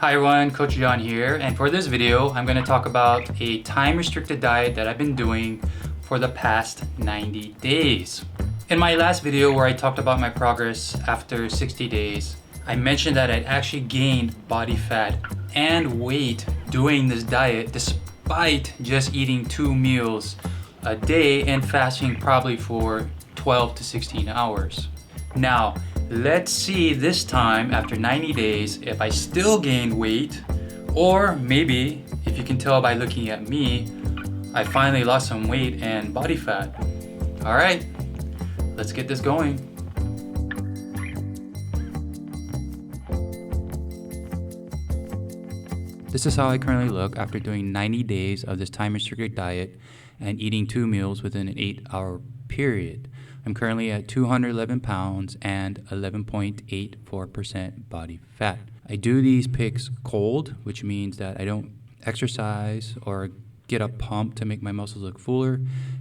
Hi everyone, Coach John here, and for this video, I'm going to talk about a time-restricted diet that I've been doing for the past 90 days. In my last video where I talked about my progress after 60 days, I mentioned that I'd actually gained body fat and weight doing this diet despite just eating 2 meals a day and fasting probably for 12 to 16 hours. Now, let's see this time after 90 days if I still gained weight, or maybe, if you can tell by looking at me, I finally lost some weight and body fat. Alright, let's get this going. This is how I currently look after doing 90 days of this time-restricted diet and eating 2 meals within an 8-hour period. I'm currently at 211 pounds and 11.84% body fat. I do these pics cold, which means that I don't exercise or get a pump to make my muscles look fuller.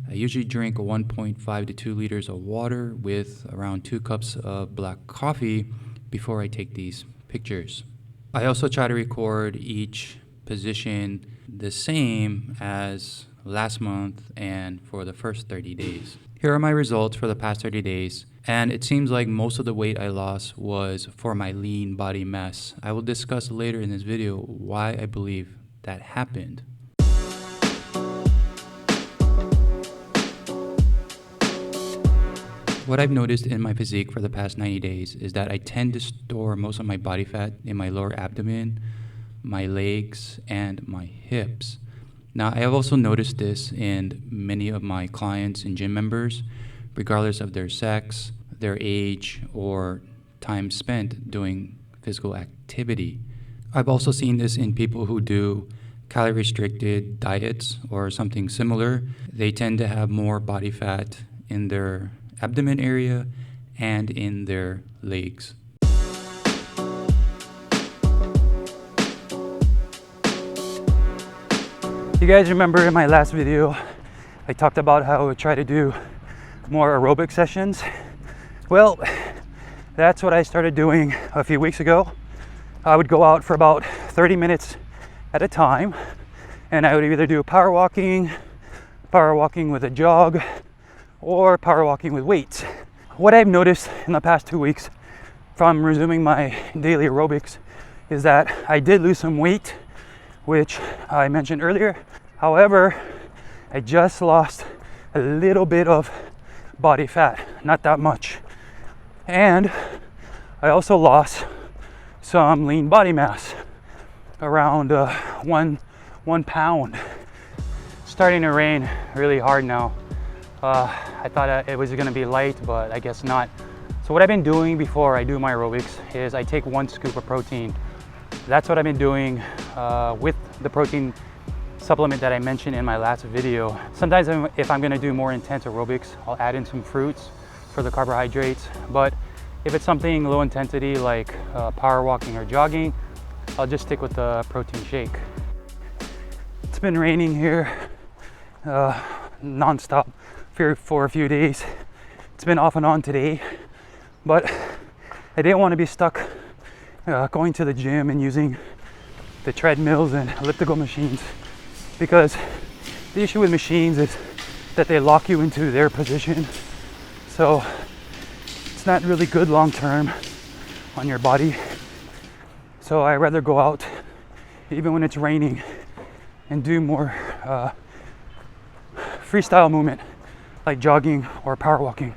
I usually drink 1.5 to 2 liters of water with around 2 cups of black coffee before I take these pictures. I also try to record each position the same as last month and for the first 30 days. Here are my results for the past 30 days, and it seems like most of the weight I lost was for my lean body mass. I will discuss later in this video why I believe that happened. What I've noticed in my physique for the past 90 days is that I tend to store most of my body fat in my lower abdomen, my legs, and my hips. Now, I have also noticed this in many of my clients and gym members, regardless of their sex, their age, or time spent doing physical activity. I've also seen this in people who do calorie-restricted diets or something similar. They tend to have more body fat in their abdomen area and in their legs. You guys remember in my last video, I talked about how I would try to do more aerobic sessions. Well, that's what I started doing a few weeks ago. I would go out for about 30 minutes at a time, and I would either do power walking with a jog, or power walking with weights. What I've noticed in the past 2 weeks from resuming my daily aerobics is that I did lose some weight, which I mentioned earlier. However, I just lost a little bit of body fat, not that much. And I also lost some lean body mass, around 1 pound. It's starting to rain really hard now. I thought it was gonna be light, but I guess not. So what I've been doing before I do my aerobics is I take 1 scoop of protein. That's what I've been doing with the protein supplement that I mentioned in my last video. Sometimes if I'm gonna do more intense aerobics, I'll add in some fruits for the carbohydrates. But if it's something low intensity like power walking or jogging, I'll just stick with the protein shake. It's been raining here non-stop for a few days. It's been off and on today, but I didn't want to be stuck going to the gym and using the treadmills and elliptical machines, because the issue with machines is that they lock you into their position, so it's not really good long term on your body. So I rather go out even when it's raining and do more freestyle movement like jogging or power walking.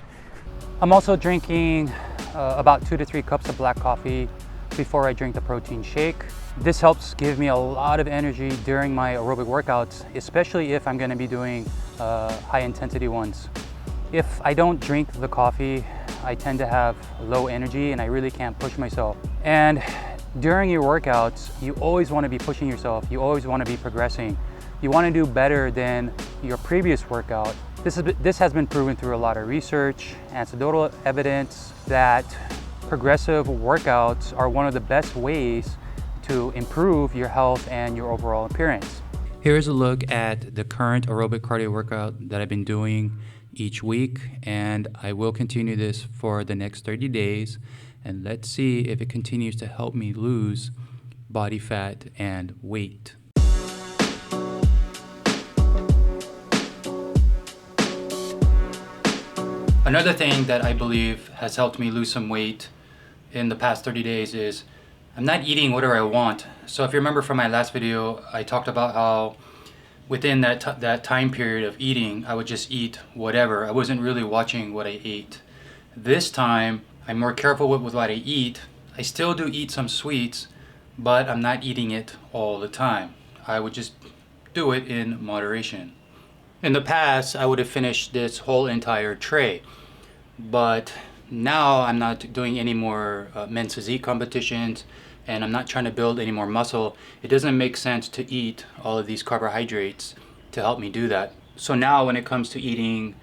I'm also drinking about 2 to 3 cups of black coffee before I drink the protein shake. This helps give me a lot of energy during my aerobic workouts, especially if I'm going to be doing high intensity ones. If I don't drink the coffee, I tend to have low energy and I really can't push myself. And during your workouts, you always want to be pushing yourself. You always want to be progressing. You want to do better than your previous workout. This has been proven through a lot of research, anecdotal evidence, that progressive workouts are one of the best ways to improve your health and your overall appearance. Here's a look at the current aerobic cardio workout that I've been doing each week, and I will continue this for the next 30 days, and let's see if it continues to help me lose body fat, and weight. Another thing that I believe has helped me lose some weight in the past 30 days is I'm not eating whatever I want. So if you remember from my last video, I talked about how within that time period of eating, I would just eat whatever. I wasn't really watching what I ate. This time, I'm more careful with what I eat. I still do eat some sweets, but I'm not eating it all the time. I would just do it in moderation. In the past, I would have finished this whole entire tray, but now I'm not doing any more men's physique competitions, and I'm not trying to build any more muscle. It doesn't make sense to eat all of these carbohydrates to help me do that. So now when it comes to eating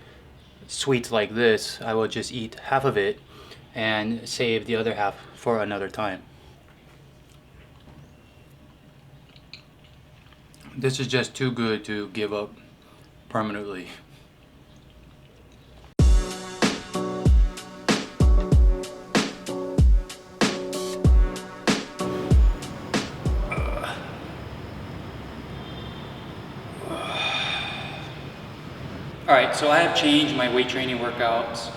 sweets like this, I will just eat half of it and save the other half for another time. This is just too good to give up permanently. Alright, so I have changed my weight training workouts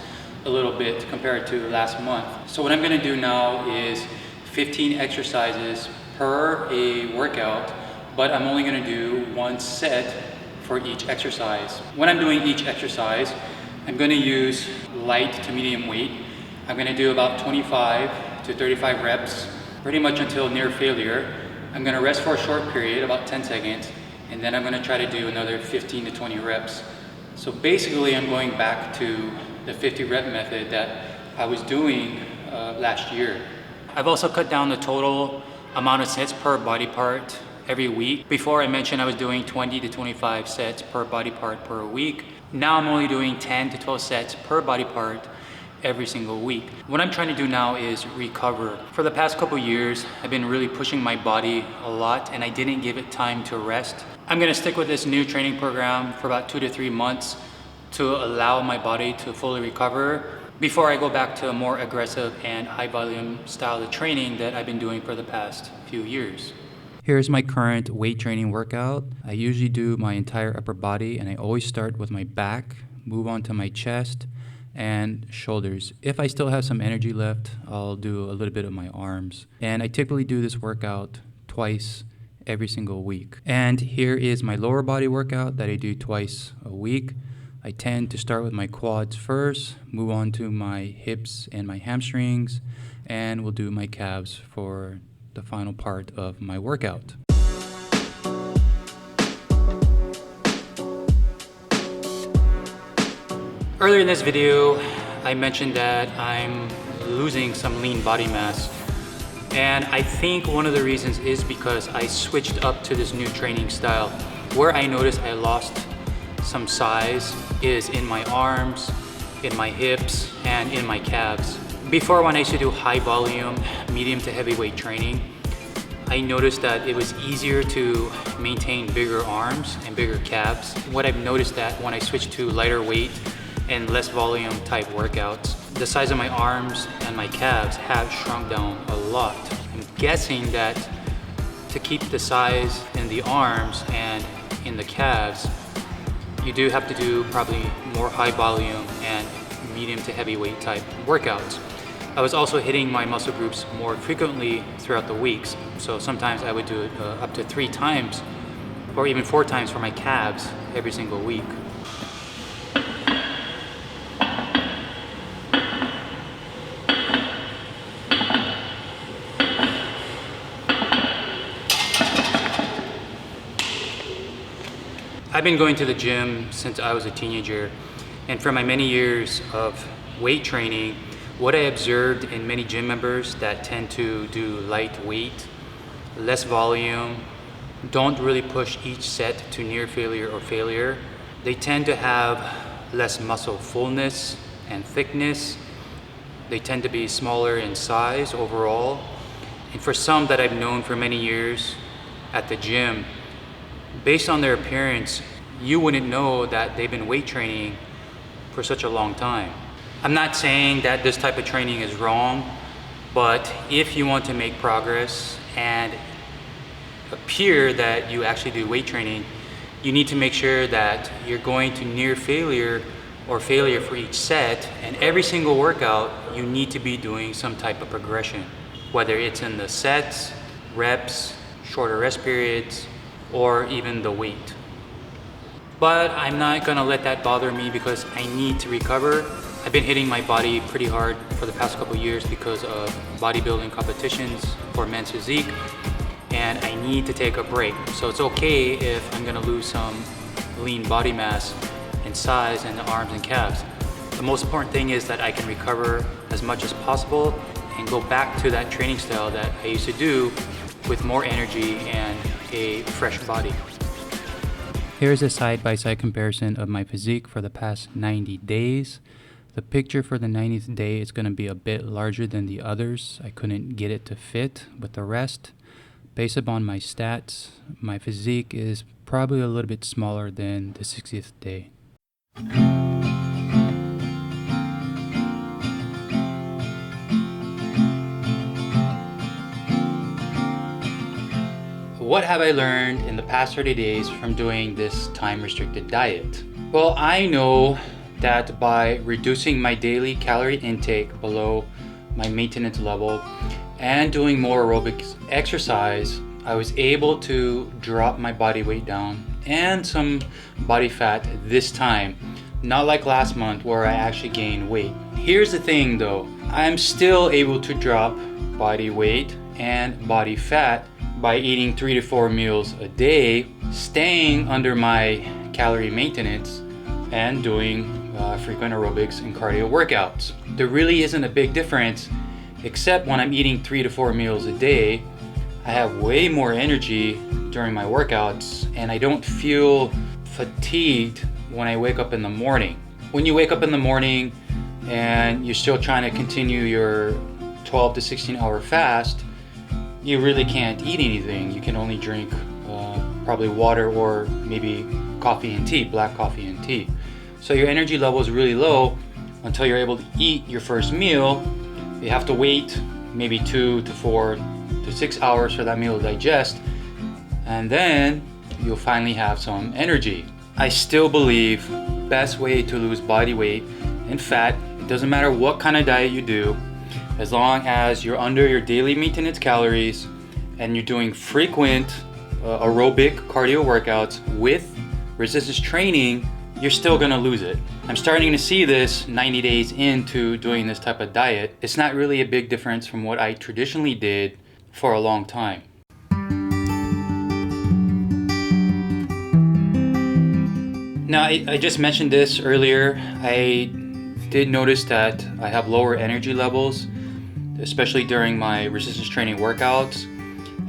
a little bit compared to last month. So what I'm going to do now is 15 exercises per a workout, but I'm only going to do one set for each exercise. When I'm doing each exercise, I'm going to use light to medium weight. I'm going to do about 25 to 35 reps, pretty much until near failure. I'm going to rest for a short period, about 10 seconds, and then I'm going to try to do another 15 to 20 reps. So basically I'm going back to the 50 rep method that I was doing last year. I've also cut down the total amount of sets per body part every week. Before I mentioned I was doing 20 to 25 sets per body part per week. Now I'm only doing 10 to 12 sets per body part every single week. What I'm trying to do now is recover. For the past couple years, I've been really pushing my body a lot and I didn't give it time to rest. I'm gonna stick with this new training program for about 2 to 3 months to allow my body to fully recover before I go back to a more aggressive and high volume style of training that I've been doing for the past few years. Here's my current weight training workout. I usually do my entire upper body and I always start with my back, move on to my chest and shoulders. If I still have some energy left, I'll do a little bit of my arms. And I typically do this workout twice every single week. And here is my lower body workout that I do twice a week. I tend to start with my quads first, move on to my hips and my hamstrings, and we'll do my calves for the final part of my workout. Earlier in this video, I mentioned that I'm losing some lean body mass. And I think one of the reasons is because I switched up to this new training style. Where I noticed I lost some size is in my arms, in my hips, and in my calves. Before, when I used to do high volume, medium to heavyweight training, I noticed that it was easier to maintain bigger arms and bigger calves. What I've noticed that when I switched to lighter weight and less volume type workouts, the size of my arms and my calves have shrunk down a lot. I'm guessing that to keep the size in the arms and in the calves, you do have to do probably more high volume and medium to heavyweight type workouts. I was also hitting my muscle groups more frequently throughout the weeks. So sometimes I would do it up to 3 times or even 4 times for my calves every single week. I've been going to the gym since I was a teenager, and for my many years of weight training, what I observed in many gym members that tend to do light weight, less volume, don't really push each set to near failure or failure, they tend to have less muscle fullness and thickness. They tend to be smaller in size overall. And for some that I've known for many years at the gym, based on their appearance, you wouldn't know that they've been weight training for such a long time. I'm not saying that this type of training is wrong, but if you want to make progress and appear that you actually do weight training, you need to make sure that you're going to near failure or failure for each set, and every single workout you need to be doing some type of progression, whether it's in the sets, reps, shorter rest periods, or even the weight. But I'm not gonna let that bother me because I need to recover. I've been hitting my body pretty hard for the past couple years because of bodybuilding competitions for men's physique, and I need to take a break. So it's okay if I'm gonna lose some lean body mass and size in the arms and calves. The most important thing is that I can recover as much as possible and go back to that training style that I used to do with more energy and a fresh body. Here's a side-by-side comparison of my physique for the past 90 days. The picture for the 90th day is going to be a bit larger than the others. I couldn't get it to fit with the rest. Based upon my stats, my physique is probably a little bit smaller than the 60th day. What have I learned in the past 30 days from doing this time-restricted diet? Well, I know that by reducing my daily calorie intake below my maintenance level and doing more aerobic exercise, I was able to drop my body weight down and some body fat this time, not like last month where I actually gained weight. Here's the thing though, I'm still able to drop body weight and body fat by eating 3 to 4 meals a day, staying under my calorie maintenance, and doing frequent aerobics and cardio workouts. There really isn't a big difference, except when I'm eating 3 to 4 meals a day, I have way more energy during my workouts and I don't feel fatigued when I wake up in the morning. When you wake up in the morning and you're still trying to continue your 12 to 16 hour fast, you really can't eat anything. You can only drink probably water or maybe coffee and tea, black coffee and tea. So your energy level is really low until you're able to eat your first meal. You have to wait maybe 2 to 4 to 6 hours for that meal to digest, and then you'll finally have some energy. I still believe best way to lose body weight and fat, it doesn't matter what kind of diet you do, as long as you're under your daily maintenance calories and you're doing frequent aerobic cardio workouts with resistance training, you're still gonna lose it. I'm starting to see this 90 days into doing this type of diet. It's not really a big difference from what I traditionally did for a long time. Now, I just mentioned this earlier. I did notice that I have lower energy levels, especially during my resistance training workouts.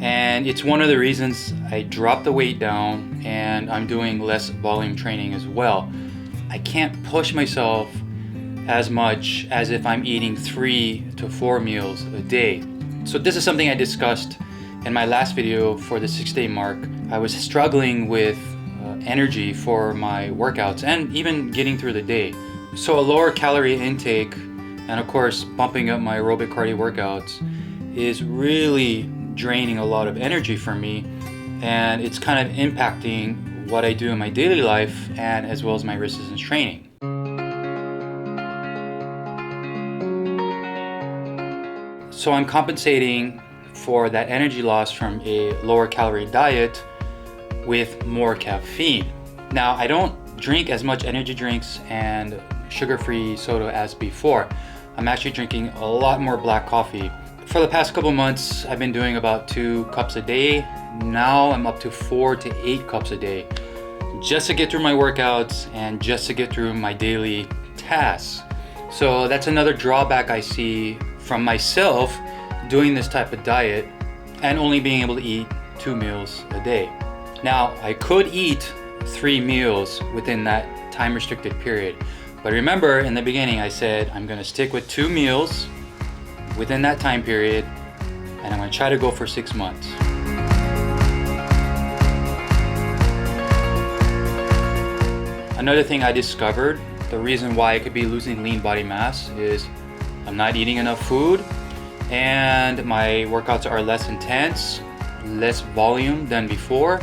And it's one of the reasons I dropped the weight down and I'm doing less volume training as well. I can't push myself as much as if I'm eating 3 to 4 meals a day. So this is something I discussed in my last video for the 6-day mark. I was struggling with energy for my workouts and even getting through the day. So a lower calorie intake and of course bumping up my aerobic cardio workouts is really draining a lot of energy from me, and it's kind of impacting what I do in my daily life and as well as my resistance training. So I'm compensating for that energy loss from a lower calorie diet with more caffeine. Now, I don't drink as much energy drinks and sugar-free soda as before. I'm actually drinking a lot more black coffee. For the past couple months, I've been doing about 2 cups a day. Now I'm up to 4 to 8 cups a day, just to get through my workouts and just to get through my daily tasks. So that's another drawback I see from myself doing this type of diet and only being able to eat 2 meals a day. Now, I could eat 3 meals within that time restricted period. But remember, in the beginning, I said I'm gonna stick with 2 meals within that time period, and I'm gonna try to go for 6 months. Another thing I discovered, the reason why I could be losing lean body mass is I'm not eating enough food and my workouts are less intense. less volume than before.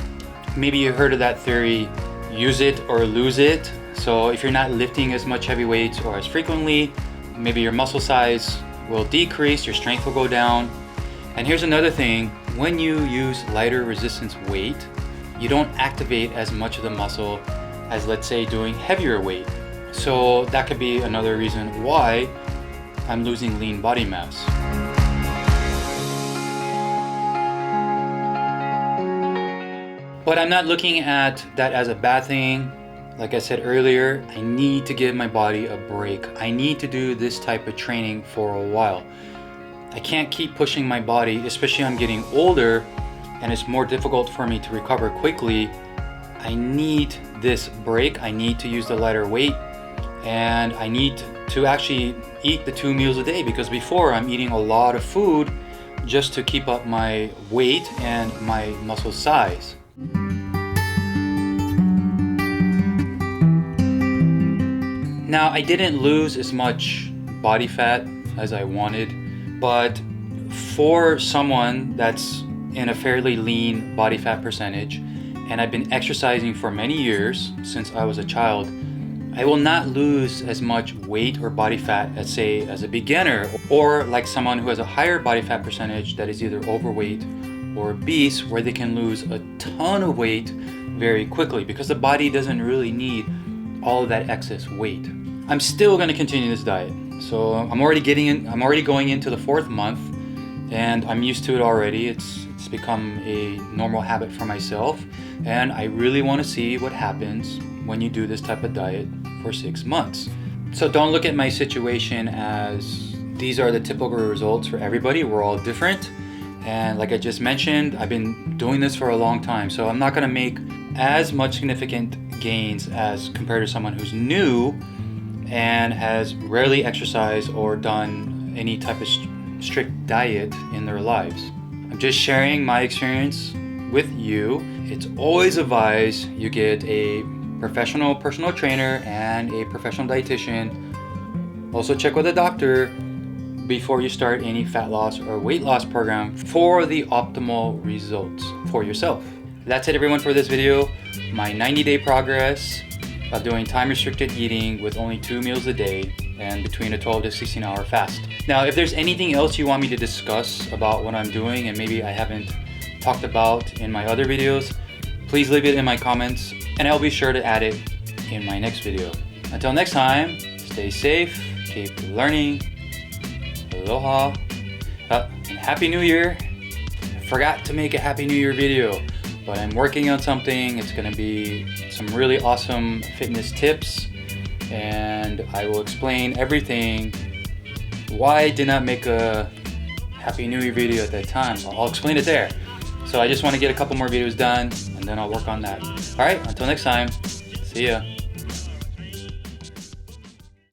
Maybe you heard of that theory, use it or lose it. So if you're not lifting as much heavy weights or as frequently, maybe your muscle size will decrease, your strength will go down. And here's another thing, when you use lighter resistance weight, you don't activate as much of the muscle as, let's say, doing heavier weight. So that could be another reason why I'm losing lean body mass. But I'm not looking at that as a bad thing. Like I said earlier, I need to give my body a break. I need to do this type of training for a while. I can't keep pushing my body, especially I'm getting older and it's more difficult for me to recover quickly. I need this break. I need to use the lighter weight, and I need to actually eat the 2 meals a day, because before I'm eating a lot of food just to keep up my weight and my muscle size. Now, I didn't lose as much body fat as I wanted, but for someone that's in a fairly lean body fat percentage, and I've been exercising for many years since I was a child, I will not lose as much weight or body fat as, say, as a beginner, or like someone who has a higher body fat percentage that is either overweight or obese, where they can lose a ton of weight very quickly because the body doesn't really need all of that excess weight. I'm still going to continue this diet. So I'm already going into the 4th month, and I'm used to it already. It's become a normal habit for myself, and I really want to see what happens when you do this type of diet for 6 months. So don't look at my situation as these are the typical results for everybody. We're all different. And like I just mentioned, I've been doing this for a long time. So I'm not going to make as much significant gains as compared to someone who's new and has rarely exercised or done any type of strict diet in their lives. I'm just sharing my experience with you. It's always advised you get a professional personal trainer and a professional dietitian. Also check with a doctor before you start any fat loss or weight loss program for the optimal results for yourself. That's it, everyone, for this video. My 90-day progress of doing time-restricted eating with only 2 meals a day and between a 12 to 16-hour fast. Now, if there's anything else you want me to discuss about what I'm doing and maybe I haven't talked about in my other videos, please leave it in my comments and I'll be sure to add it in my next video. Until next time, stay safe, keep learning. Aloha, and Happy New Year. I forgot to make a Happy New Year video, but I'm working on something. It's gonna be some really awesome fitness tips, and I will explain everything, why I did not make a Happy New Year video at that time. I'll explain it there. So I just want to get a couple more videos done, and then I'll work on that. All right, until next time, see ya.